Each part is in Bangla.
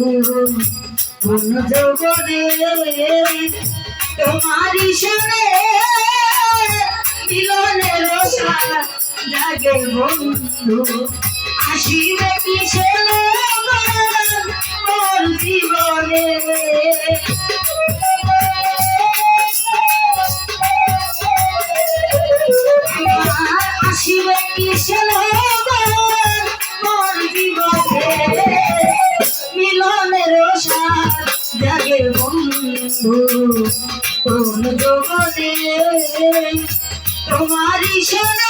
কোন জগতে তোমারি সনে মিলনের সাথ জাগে বন্ধু আসিবে কিসে মোর জীবনে আসিবে কিসে মোর জীবনে মিলনের সাথ জাগে বন্ধু কোন জগতে তোমারি সনে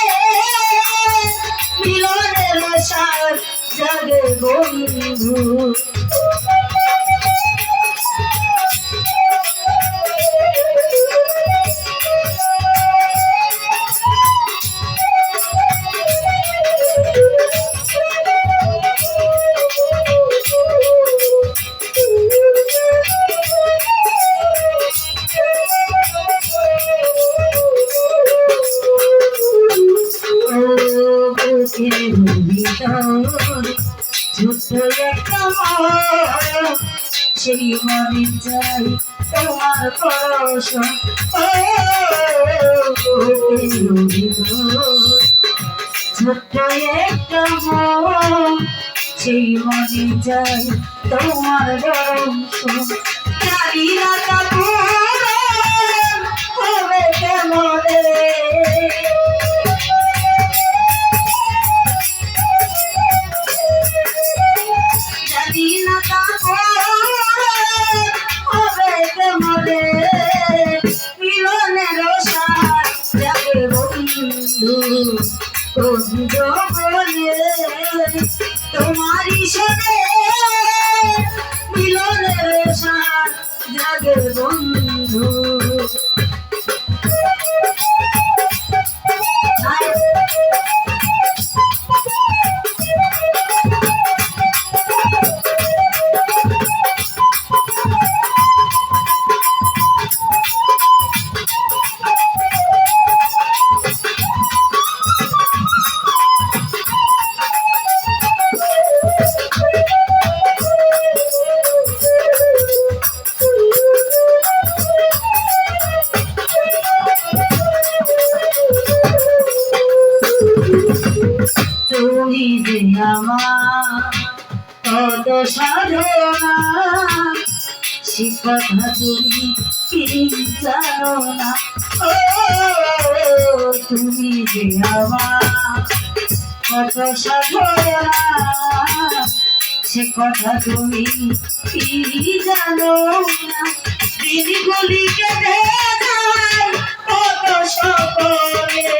মিলনের সাথ জাগে বন্ধু ছোট্ট একটা সেই মনে চাই তোমার পরশন ছোট্ট একটা সেই মনে চাই তোমার দর্শন জানি না হবে কেমনে মিলনের সাথ জাগে বন্ধু কোন জগতে তোমারি সনে মিলনের সাথ জাগে বন্ধু তুমি যে আমার কত সাধনা সে কথা তুমি কি জানো না তুমি যে আমার কত সাধনা সে কথা তুমি কি জানো না দিনগুলি কেটে যায় কত সকলে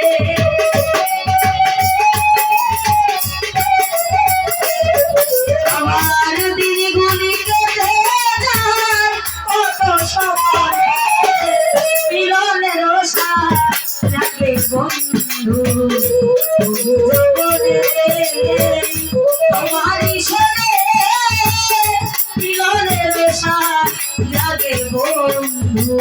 বন্ধু তোমারি সনে মিলনের সাথ জাগে বন্ধু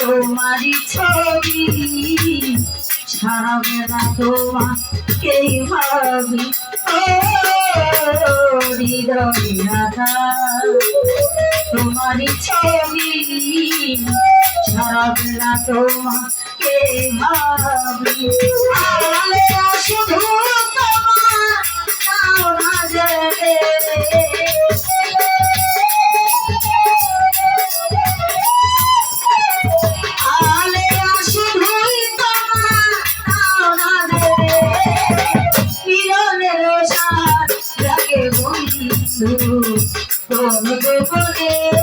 তোমারি ছবি সারা বেলা তোমাকেই ভাবি হৃদয় রাধা তোমারি ছবি সারা বেলা তোমাকে ভাবি শুধু তোমার নাও না যাবে কোন জগতে